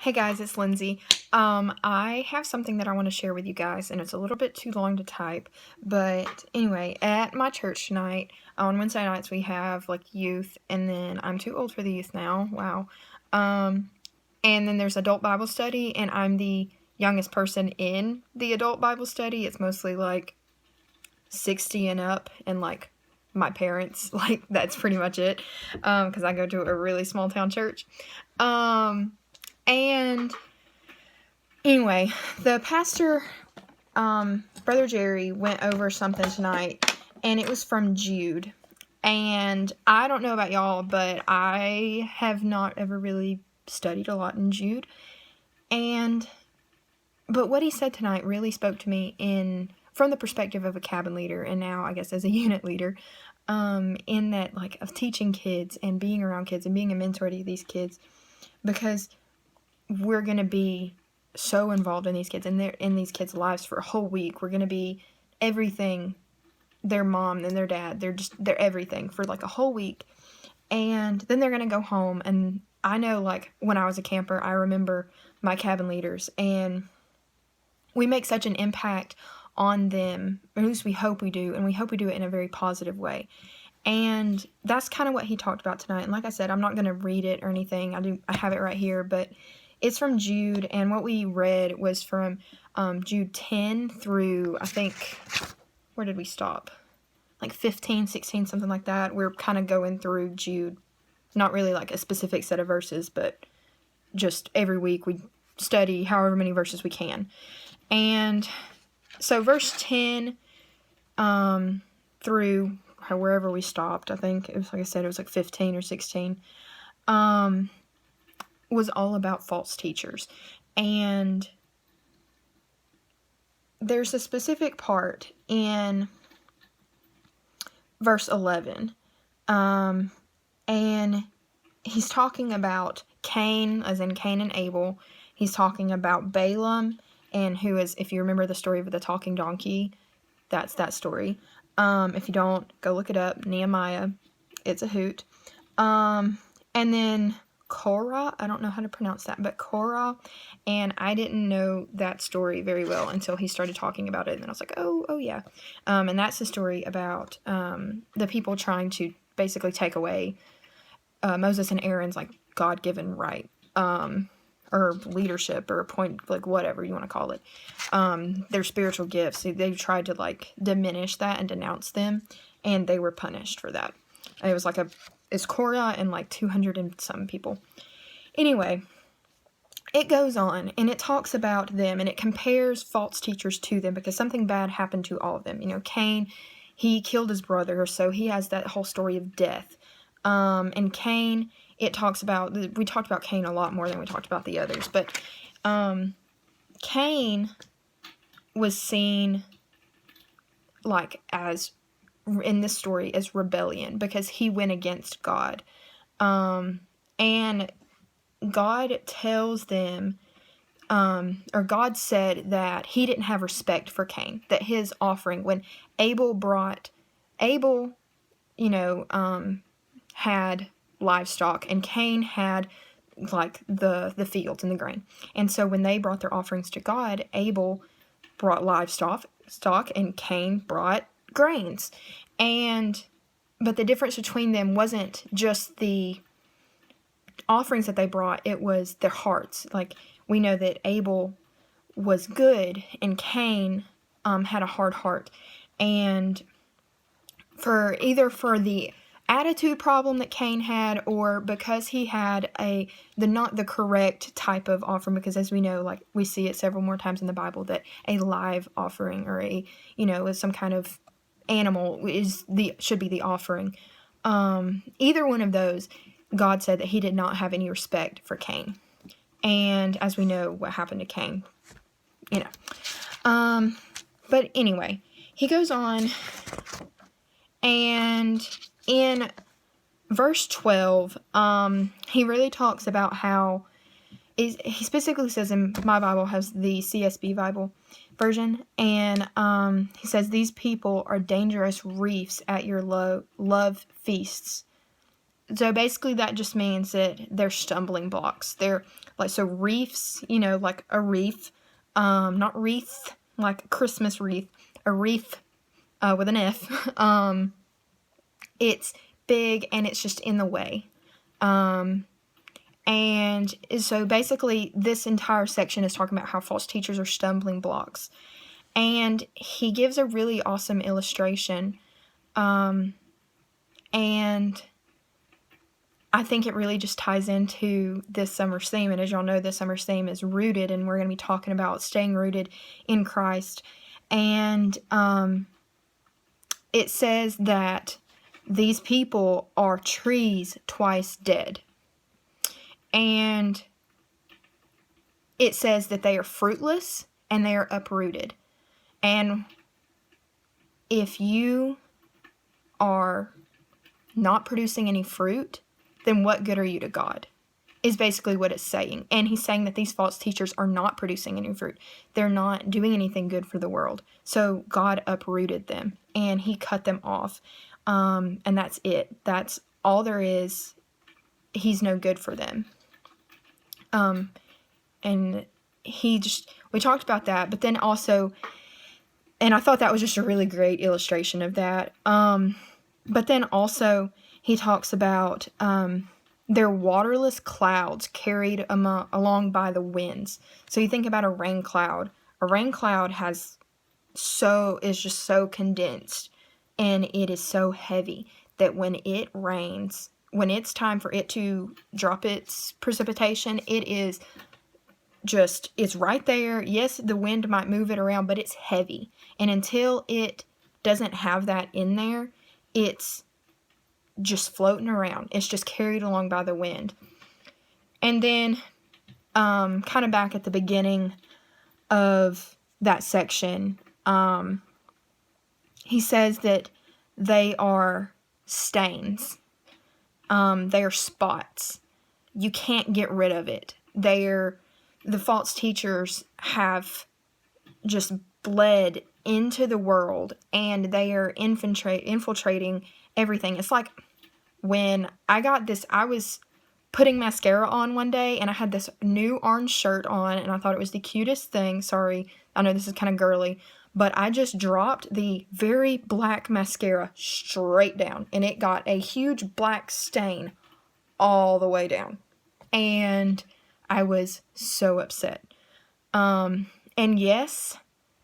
Hey guys, it's Lindsay. I have something that I want to share with you guys, and it's a little bit too long to type. But anyway, at my church tonight, on Wednesday nights, we have like youth, and then I'm too old for the youth now. Wow. And then there's adult Bible study, and I'm the youngest person in the adult Bible study. It's mostly like 60 and up, and like my parents, like that's pretty much it. Because I go to a really small town church. And anyway, the pastor, Brother Jerry, went over something tonight, and it was from Jude. And I don't know about y'all, but I have not ever really studied a lot in Jude. But what he said tonight really spoke to me from the perspective of a cabin leader, and now I guess as a unit leader, in that like of teaching kids and being around kids and being a mentor to these kids, because we're going to be so involved in these kids and they're in these kids' lives for a whole week. We're going to be everything, their mom and their dad. They're everything for like a whole week. And then they're going to go home. And I know, like, when I was a camper, I remember my cabin leaders, and we make such an impact on them, or at least we hope we do, and we hope we do it in a very positive way. And that's kind of what he talked about tonight. And like I said, I'm not going to read it or anything. I have it right here, but it's from Jude, and what we read was from Jude 10 through, I think, where did we stop? Like 15, 16, something like that. We're kind of going through Jude. Not really like a specific set of verses, but just every week we study however many verses we can. And so verse 10 through wherever we stopped, I think it was, like I said, it was like 15 or 16, was all about false teachers. And there's a specific part in verse 11, and he's talking about Cain, as in Cain and Abel. He's talking about Balaam, and who is, if you remember the story of the talking donkey, that's that story. If you don't, go look it up. Nehemiah. It's a hoot. And then Korah, I don't know how to pronounce that, but Korah, and I didn't know that story very well until he started talking about it, and then I was like, oh yeah. And that's the story about the people trying to basically take away Moses and Aaron's like God-given right, or leadership, or point, like whatever you want to call it, their spiritual gifts. They tried to like diminish that and denounce them, and they were punished for that. It was like it's Korah and like 200 and some people. Anyway, it goes on, and it talks about them, and it compares false teachers to them, because something bad happened to all of them. You know, Cain, he killed his brother, so he has that whole story of death. And Cain, we talked about Cain a lot more than we talked about the others, but Cain was seen like as, in this story, as rebellion, because he went against God. And God tells them, or God said that he didn't have respect for Cain, that his offering, when Abel, had livestock, and Cain had like the fields and the grain. And so when they brought their offerings to God, Abel brought livestock, and Cain brought grains. But the difference between them wasn't just the offerings that they brought, it was their hearts. Like, we know that Abel was good, and Cain had a hard heart. And for the attitude problem that Cain had, or because he had not the correct type of offering, because as we know, like we see it several more times in the Bible, that a live offering, or some kind of animal should be the offering. Either one of those, God said that he did not have any respect for Cain. And as we know what happened to Cain, but anyway, he goes on, and in verse 12, he really talks about how, he specifically says, in my Bible has the CSB Bible version, and he says, these people are dangerous reefs at your love feasts. So basically that just means that they're stumbling blocks. They're like, so reefs, like a reef, not wreath, like a Christmas wreath, a reef with an F. It's big and it's just in the way. And so basically this entire section is talking about how false teachers are stumbling blocks. And he gives a really awesome illustration. And I think it really just ties into this summer's theme. And as y'all know, this summer's theme is rooted, and we're going to be talking about staying rooted in Christ. And it says that these people are trees twice dead. And it says that they are fruitless and they are uprooted. And if you are not producing any fruit, then what good are you to God? Is basically what it's saying. And he's saying that these false teachers are not producing any fruit. They're not doing anything good for the world. So God uprooted them and he cut them off. And that's it. That's all there is. He's no good for them. And we talked about that, but then also, and I thought that was just a really great illustration of that. But then also he talks about, they're waterless clouds carried along by the winds. So you think about a rain cloud. A rain cloud is just so condensed, and it is so heavy that when it rains, when it's time for it to drop its precipitation, it's right there. Yes, the wind might move it around, but it's heavy. And until it doesn't have that in there, it's just floating around. It's just carried along by the wind. And then, kind of back at the beginning of that section, he says that they are stains. They are spots. You can't get rid of it. The false teachers have just bled into the world, and they are infiltrating everything. It's like when I was putting mascara on one day, and I had this new orange shirt on, and I thought it was the cutest thing. Sorry, I know this is kind of girly, but I just dropped the very black mascara straight down, and it got a huge black stain all the way down. And I was so upset. And yes,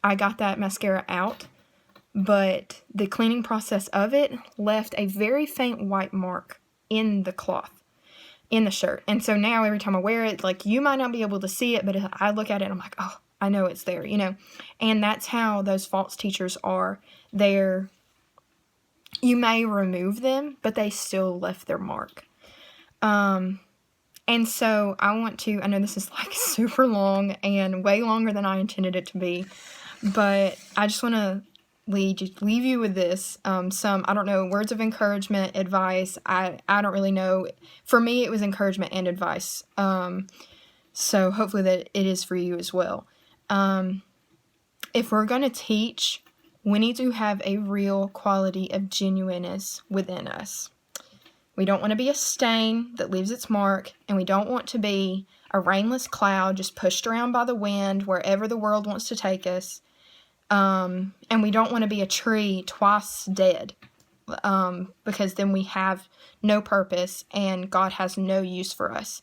I got that mascara out, but the cleaning process of it left a very faint white mark in the cloth, in the shirt. And so now every time I wear it, like, you might not be able to see it, but I look at it and I'm like, oh, I know it's there, And that's how those false teachers are. You may remove them, but they still left their mark. And so I know this is like super long and way longer than I intended it to be, but I just want to leave you with this, some, I don't know, words of encouragement, advice. I don't really know. For me, it was encouragement and advice. So hopefully that it is for you as well. If we're going to teach, we need to have a real quality of genuineness within us. We don't want to be a stain that leaves its mark, and we don't want to be a rainless cloud just pushed around by the wind wherever the world wants to take us. And we don't want to be a tree twice dead, because then we have no purpose and God has no use for us.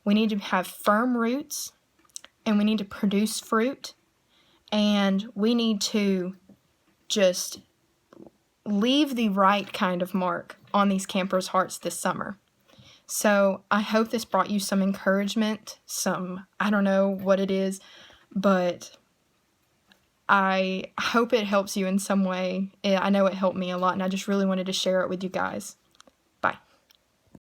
We need to have firm roots, and we need to produce fruit, and we need to just leave the right kind of mark on these campers' hearts this summer. So I hope this brought you some encouragement, I don't know what it is, but I hope it helps you in some way. I know it helped me a lot, and I just really wanted to share it with you guys.